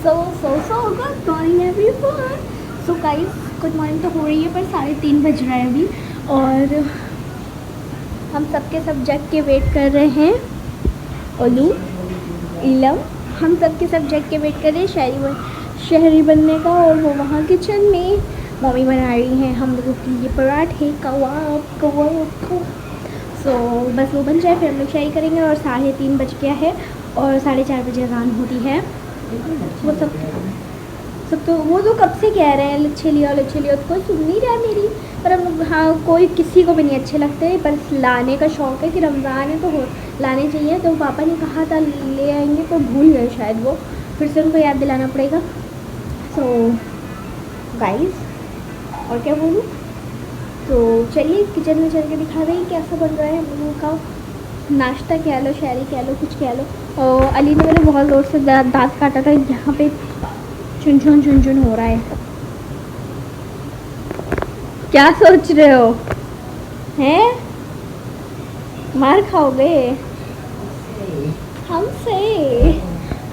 So good morning everyone. So guys good morning तो हो रही है पर 3:30 बज रहा है अभी, और हम सबके सब जग के वेट कर रहे हैं। ओलू, इलम, हम सबके सब जग के वेट कर रहे हैं शहरी बनने का। और वो वहाँ किचन में मम्मी बना रही हैं हम लोगों के लिए पराठे, कबाब। सो बस वो बन जाए फिर हम लोग शाही करेंगे। और 3:30 बज गया है और 4:30 बजे अज़ान होती है। वो सब तो वो तो कब से कह रहे हैं लच्छे लिया तो कोई सुन नहीं रहा मेरी। पर हम हाँ, कोई किसी को भी नहीं अच्छे लगते, पर लाने का शौक़ है कि रमज़ान है तो लाने चाहिए। तो पापा ने कहा था ले आएंगे तो भूल गए शायद वो, फिर से उनको याद दिलाना पड़ेगा। सो गाइस और क्या बोलूँ, तो चलिए किचन में चल के दिखा रही कैसा बन रहा है हम लोगों का नाश्ता। कह लो, शहरी कह लो, कुछ कह लो। और अली ने मेरे बहुत ज़ोर से दांत काटा था, यहाँ पे चुन हो रहा है। क्या सोच रहे हो हैं? मार खाओगे हमसे?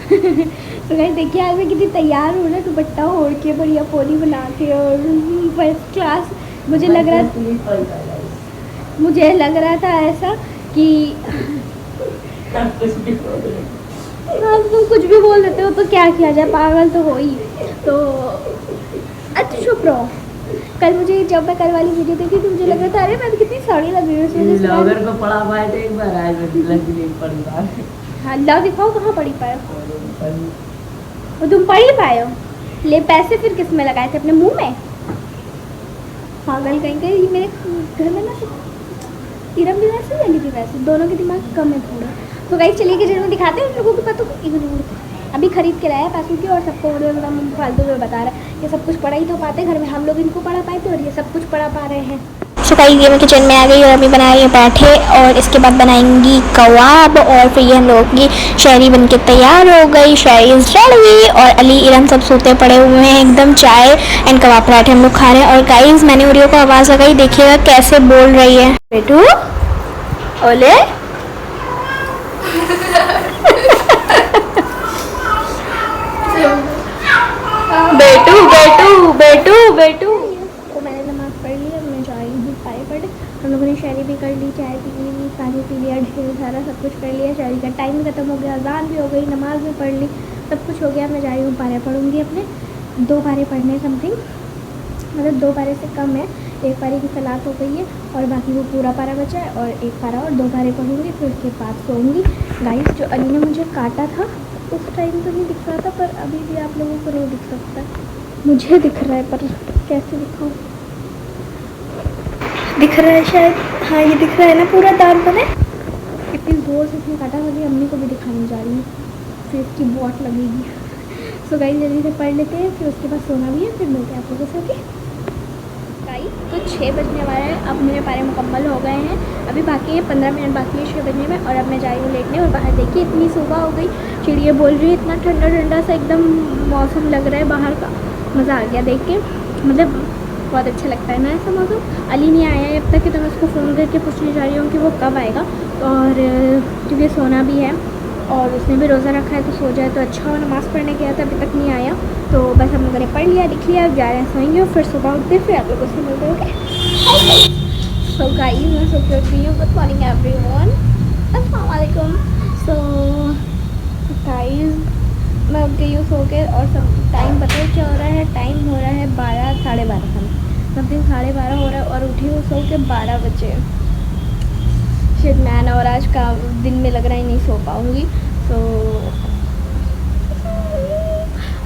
तो गाइस देखिए आज मैं कितनी तैयार हूँ ना, दुपट्टा ओढ़ के बढ़िया पोनी बना के और फर्स्ट क्लास। मुझे लग रहा था ऐसा कि आप तुम कुछ भी बोल देते हो तो क्या किया जाए, पागल तो हो ही। तो अच्छा चुप रहो। कल मुझे जब मैं कल वाली वीडियो देखी तो मुझे लग रहा था अरे मैं कितनी साड़ी लग रही हूँ। ब्लॉगर को पढ़ा पाए तो एक बार आए पढ़ी बार। हाँ ला दिखाओ कहाँ पढ़ी पाए हो तुम? पढ़ ही पाए हो? ले पैसे फिर किस में लगाए थे? अपने मुंह में? पागल कहीं के। ये मेरे घर में ना इरम भी वैसे अली भी वैसे, दोनों के दिमाग कम है थोड़ा। तो गाइस चलिए कि जरूर दिखाते हैं उन लोगों को पता अभी खरीद के लाया पैसों की, और सबको एकदम फालतू में बता रहा है ये सब कुछ पढ़ा ही तो पाते घर में, हम लोग इनको पढ़ा पाए थे और ये सब कुछ पढ़ा पा रहे हैं। सो गाइस ये मैं किचन में आ गई और अभी बना रही हूँ पराठे, और इसके बाद बनाएंगी कबाब, और फिर ये हम लोगों की शहरी बन के तैयार हो गई। शहरी इज रेडी और अली इरम सब सोते पड़े हुए हैं एकदम। चाय एंड कबाब पराठे हम लोग खा रहे हैं। और गाइस मैंने वीडियो को आवाज़ लगाई, देखिएगा कैसे बोल रही है। बेटू ओले बेटू बेटू बेटू बेटू। तो मैंने नमाज़ पढ़ ली, अब मैं जा रही हूँ पाए पढ़। हम लोगों ने शायरी भी कर ली, चाय पी ली, पानी पी लिया, ढेर सारा सब कुछ कर लिया। शायरी का टाइम खत्म हो गया, अज़ान भी हो गई, नमाज़ भी पढ़ ली, सब कुछ हो गया। मैं जा रही हूँ पारे पढ़ूँगी अपने 2 पारे पढ़ने समथिंग, मतलब 2 पारे से कम है। 1 पारे की सलात हो गई है और बाकी वो पूरा पारा बचा है, और 1 पारा और 2 पारे पढ़ूँगी, फिर उसके बाद सोऊंगी। गाइस जो अली ने मुझे काटा था उस टाइम तो नहीं दिख रहा था, पर अभी भी आप लोगों को नहीं दिख सकता है। मुझे दिख रहा है पर कैसे दिखाऊं? दिख रहा है शायद, हाँ ये दिख रहा है ना पूरा दांत बने। इतनी जोर से इसने काटा, वाली अम्मी को भी दिखाने जा रही हूँ, फिर इसकी वॉट लगेगी। सो गाइस जल्दी से पढ़ लेते हैं, फिर उसके बाद सोना भी है, फिर मिलते हैं आप लोगों से। गाइस तो 6 बजने वाला है, अब मेरे पारे मुकम्मल हो गए हैं। अभी बाकी है 15 मिनट बाकी है 6 बजने में, और अब मैं जा रही हूँ लेटने। और बाहर देखिए इतनी सुबह हो गई, चिड़िया बोल रही है, इतना ठंडा ठंडा सा एकदम मौसम लग रहा है बाहर का। मज़ा आ गया देख के, मतलब बहुत अच्छा लगता है ना ऐसा मौसम। अली नहीं आया है अब तक, तो मैं उसको फ़ोन करके पूछने जा रही हूँ कि वो कब आएगा। और क्योंकि सोना भी है और उसने भी रोज़ा रखा है, तो सो जाए तो अच्छा हो। नमाज़ पढ़ने गया था, अभी तक नहीं आया, तो बस हम लोगों ने पढ़ लिया, लिख लिया, अब जा रहे हैं सोएंगे, और फिर सुबह उठते फिर आप लोगों से मिलते हैं। सो गाइस मैं सो के उठ गई हूँ। गुड मॉर्निंग एवरीवन, अस्सलाम वालेकुम। सो गाइस मैं उठ गई हूँ सो के, और सब टाइम पता ही क्या हो रहा है, टाइम हो रहा है 12 साढ़े 12 समथिंग 12:30 हो रहा है, और उठी हूँ सो के 12 बजे। शिट मैन, और आज का दिन में लग रहा है नहीं सो पाऊँगी। तो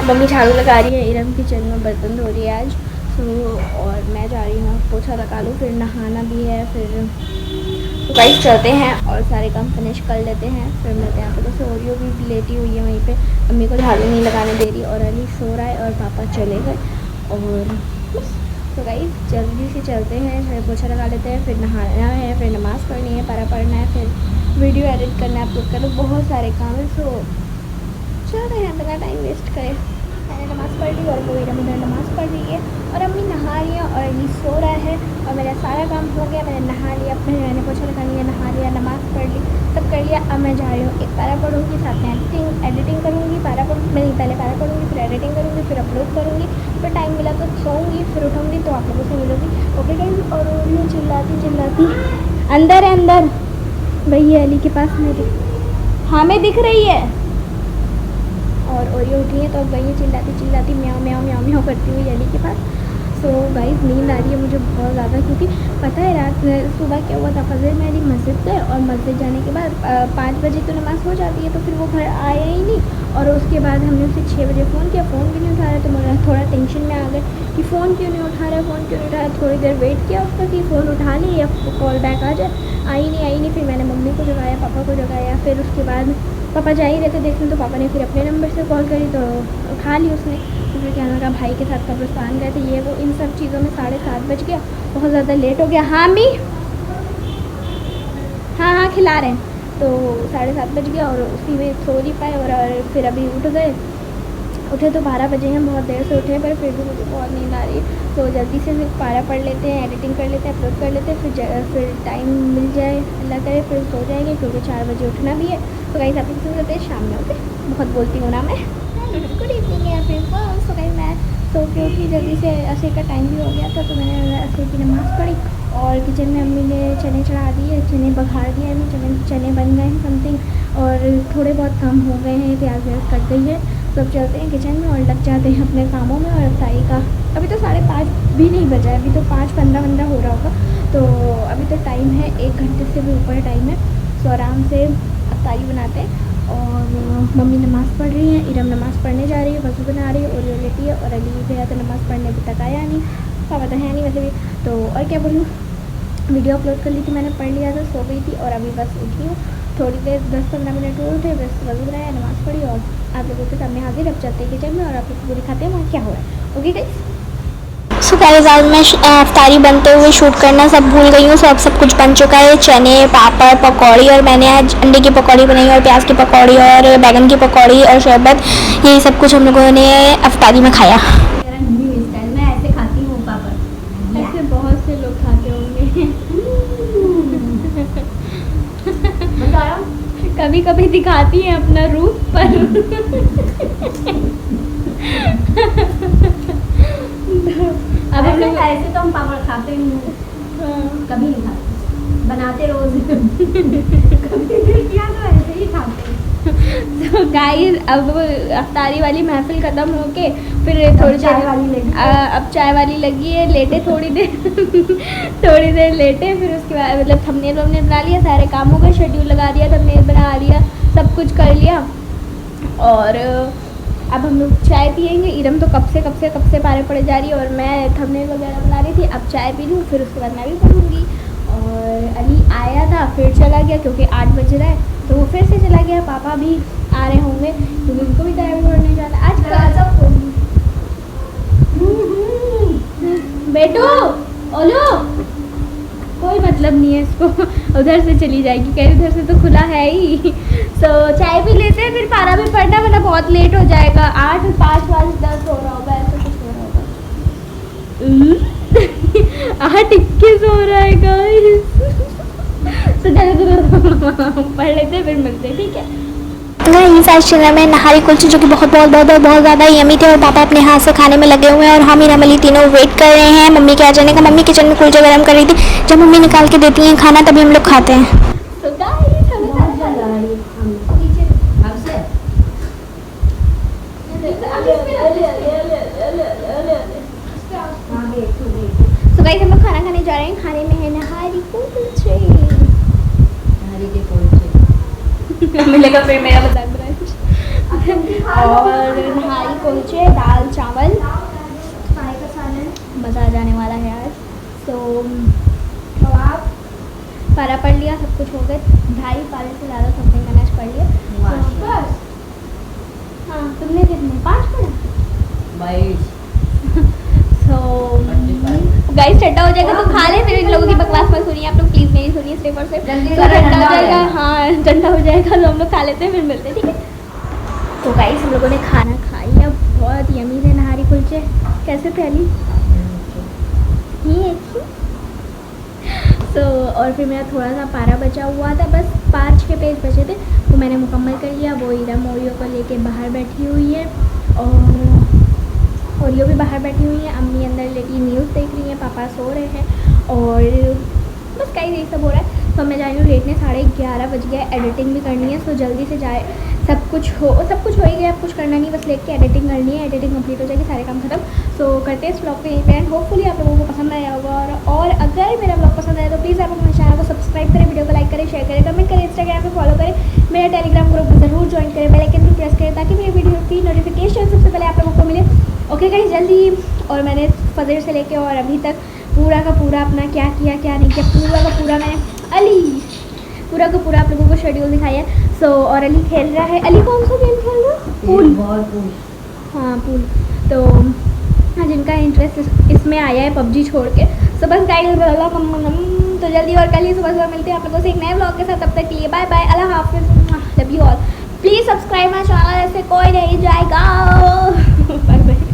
मम्मी झाड़ू लगा रही है, इरम किचन में बर्तन धो रही है आज। और मैं जा रही हूँ पोछा लगा लूँ, फिर नहाना भी है। फिर तो गाइस चलते हैं और सारे काम फिनिश कर लेते हैं, फिर मिलते हैं। तो ओरियो भी लेटी हुई है वहीं पे, मम्मी को झाड़ू नहीं लगाने दे रही, और अली सो रहा है और पापा चले गए। और तो गाइस जल्दी से चलते हैं, फिर पोछा लगा लेते हैं, फिर नहाना है, फिर नमाज़ पढ़नी है, पारा पढ़ना है, फिर वीडियो एडिट करना है, अपलोड करना, बहुत सारे काम है। सो चल रहे हैं, बिना टाइम वेस्ट करें। मैंने नमाज़ पढ़ ली और वो इधर नमाज़ पढ़ रही है, और अम्मी नहा रही है, और अली सो रहा है, और मेरा सारा काम हो गया। मैंने नहा लिया, फिर मैंने पोछा लगा लिया, नहा लिया, नमाज़ पढ़ ली, सब कर लिया। अब मैं जा रही हूँ 1 पारा पढ़ूँगी, साथ में एडिटिंग करूँगी, पारा पढ़ूँगी, मैं पहले पारा पढ़ूँगी फिर अपलोड करूँगी, फिर टाइम मिला तो सोऊंगी, फिर उठूँगी तो आप लोगों से मिलूँगी। Okay guys. और ये चिल्लाती अंदर है, अंदर भैया अली के पास मेरे, हाँ मैं दिख रही है। और ओरियो उठी है तो अब वही चिल्लाती म्याऊं म्याऊं म्याऊं म्याऊं करती हुई अली के पास। सो गाइस नींद आ रही है मुझे बहुत ज़्यादा, क्योंकि पता है रात सुबह क्या हुआ था, फजर में अली मस्जिद गए और मस्जिद जाने के बाद 5 बजे तो नमाज़ हो जाती है, तो फिर वो घर आया ही नहीं। और उसके बाद हमने उसे 6 बजे फ़ोन किया, फ़ोन भी नहीं उठा रहा, तो मैं थोड़ा टेंशन में आ गए कि फ़ोन क्यों नहीं उठा रहा। थोड़ी देर वेट किया उसका कि फ़ोन उठा ले या कॉल बैक आ जाए, आई नहीं। फिर मैंने मम्मी को जगाया, पापा को जगाया, फिर उसके बाद पापा जा ही रहे थे देखने, तो पापा ने फिर अपने नंबर से कॉल करी तो उठा ली उसने। तो फिर क्या लगा, भाई के साथ कब्रिस्तान गए थे, ये वो इन सब चीज़ों में 7:30 बज गया, बहुत ज़्यादा लेट हो गया। हाँ मी, हाँ खिला रहे हैं। तो 7:30 बज गया और उसी में सो नहीं पाए, और फिर अभी उठे तो 12 बजे हैं, बहुत देर से उठे, पर फिर भी मुझे बहुत नींद आ रही है। तो जल्दी से पारा पढ़ लेते हैं, एडिटिंग कर लेते हैं, अपलोड कर लेते हैं, फिर टाइम मिल जाए अल्लाह करे फिर सो जाएंगे, क्योंकि 4 बजे उठना भी है। तो गाइस आप लोग करते हैं शाम में। ओके, बहुत बोलती हूँ ना मैं। Good evening everyone. So guys मैं सो के उठी जल्दी से, असर का टाइम भी हो गया था, तो मैंने असर की नमाज़ पढ़ी और किचन में अम्मी ने चने चढ़ा दिए, चने बघार दिए हैं, चने बन गए हैं समथिंग, और थोड़े बहुत कम हो गए हैं, प्याज व्याज कट गई है। तो अब चलते हैं किचन में और लग जाते हैं अपने कामों में। और अफ्तारी का अभी तो 5:30 भी नहीं बजा है, अभी तो 5:15 हो रहा होगा, तो अभी तो टाइम है 1 घंटे से भी ऊपर टाइम है। तो आराम से अफ्तारी बनाते हैं। और मम्मी नमाज़ पढ़ रही है, इरम नमाज़ पढ़ने जा रही है, वज़ू बना रही है, और ये लेटी है, और अली भैया तो नमाज़ पढ़ने अभी तक आया नहीं, पापा तो है नहीं वैसे भी। तो और क्या बोलूँ, वीडियो अपलोड कर ली थी मैंने, पढ़ लिया था, सो गई थी, और अभी बस उठी हूँ थोड़ी देर, 10-15 मिनट हुए थे, बस वज़ू बनाया, नमाज़ पढ़ी, और आप लोगों के सामने हाजिर। अब चलते हैं किचन में और आप लोग को दिखाते हैं वहाँ क्या हो रहा है। Okay guys. सो गाइस आज मैं अफ्तारी बनते हुए शूट करना सब भूल गई हूँ। सब कुछ बन चुका है, चने, पापड़, पकौड़ी, और मैंने आज अंडे की पकौड़ी बनाई और प्याज की पकौड़ी और बैगन की पकौड़ी और शरबत, यही सब कुछ हम लोगों ने अफ्तारी में खाया। मैं ऐसे खाती हूँ पापड़, ऐसे बहुत से लोग खाते होंगे। कभी कभी दिखाती हैं अपना रूप पर। अब हम लोग ऐसे तो हम पापड़ खाते ही नहीं, कभी नहीं खाते, बनाते रोज कभी किया तो ऐसे ही खाते। तो गाइस अब अफ्तारी वाली महफिल ख़त्म होके फिर थोड़ी चाय वाली लगी, अब चाय वाली लगी है, लेटे थोड़ी देर लेटे, फिर उसके बाद मतलब थंबनेल वंबनेल बना लिया, सारे कामों का शेड्यूल लगा दिया, थंबनेल बना लिया, सब कुछ कर लिया। और अब हम लोग चाय पियेंगे। इरम तो कब से पारे पड़े जा रही है, और मैं थंबनेल वगैरह बना रही थी। अब चाय पी लूँ, फिर उसके बाद मैं भी पढ़ूँगी। और अली आया था फिर चला गया, क्योंकि 8 बज रहा है, तो वो फिर से चला गया। पापा भी आ रहे होंगे क्योंकि उनको भी तैयारी करने जाना आज का। बेटू ओलो, कोई मतलब नहीं है इसको, उधर से चली जाएगी, कह उधर से तो खुला है ही। सो चाय भी लेते हैं, फिर पारा भी पढ़ना, वरना बहुत लेट हो जाएगा। 8, 5, 10 हो रहा होगा, ऐसा कुछ हो रहा होगा। 8 21 हो रहा है गाइस। तो चलो पढ़ लेते फिर मिलते, ठीक है। इस आज चैनल में नहारी कुल्चे जो कि बहुत ज़्यादा यमी थे, और पापा अपने हाथ से खाने में लगे हुए हैं, और हम इरम अली तीनों वेट कर रहे हैं मम्मी के आ जाने का। मम्मी किचन में कुल्चे गरम कर रही थी, जब मम्मी निकाल के देती हैं खाना तभी हम लोग खाते हैं। तो गाइस हम लोग खाना खाने जा रहे हैं, खाने में है नहारी कुल्चे। मिलेगा फिर मेरा मजाक बनाए और नहारी कुल्चे, दाल चावल, मज़ा आ जाने वाला है आज। तो आप पारा पढ़ लिया, सब कुछ हो गए, 2.5 पारे से ज़्यादा सबने मैनेज पढ़ लिया। बस हाँ, तुमने कितने 5 पढ़ा? तो गाइस ठंडा हो जाएगा तो खा ले, फिर इन लोगों की बकवास मत सुनिए आप लोग, प्लीज़ मेरी सुनिए सिर्फ और सिर्फ। ठंडा हो जाएगा, हाँ ठंडा हो जाएगा तो हम लोग खा लेते हैं, फिर मिलते हैं, ठीक है। तो गाइस हम लोगों ने खाना खा लिया, बहुत यमी थे नहारी कुल्चे। कैसे थे अली? तो और फिर मेरा थोड़ा सा पारा बचा हुआ था, बस 5-6 पेज बचे थे, वो मैंने मुकम्मल कर लिया। वो इरम ओरियो को लेके बाहर बैठी हुई है, और गुड़िया भी बाहर बैठी हुई हैं, अम्मी अंदर लेटी न्यूज़ देख रही हैं, पापा सो रहे हैं और बस कहीं यही सब हो रहा है। तो मैं जा रही हूँ लेटने, 11:30 बज गया। एडिटिंग भी करनी है, सो जल्दी से जाए, सब कुछ हो ही गया, अब कुछ करना नहीं, बस लेट के एडिटिंग करनी है, एडिटिंग कंप्लीट हो जाएगी, सारे काम खत्म। सो करते हैं इस ब्लॉग पे एंड होपफुली आप लोगों को पसंद आया होगा। और अगर मेरा ब्लॉग पसंद आया तो प्लीज़ आप अपने चैनल को सब्सक्राइब करें, वीडियो को लाइक करें, शेयर करें, कमेंट करें, इंस्टाग्राम पे फॉलो करें, मेरा टेलीग्राम ग्रुप ज़रूर ज्वाइन करें, बेल आइकन भी प्रेस करें ताकि मेरी वीडियो की नोटिफिकेशन सबसे पहले आप लोगों को मिले। ओके गाइस, जल्दी। और मैंने फजर से लेके और अभी तक पूरा का पूरा अपना क्या किया क्या नहीं किया, पूरा का पूरा मैंने पूरा का पूरा आप लोगों को शेड्यूल दिखाया है। सो और अली खेल रहा है। अली कौन सा गेम खेल रहा है? पूल। हाँ पूल। तो हाँ, जिनका इंटरेस्ट इसमें आया है पबजी छोड़ के, सो बस गाइस तो जल्दी और कल ही सुबह मिलते हैं आप लोगों से एक नए ब्लॉग के साथ। तब तक के लिए बाय बाय, अल्लाह हाफिज़, love you all. Please subscribe my channel, ऐसे कोई नहीं जाएगा। Bye bye.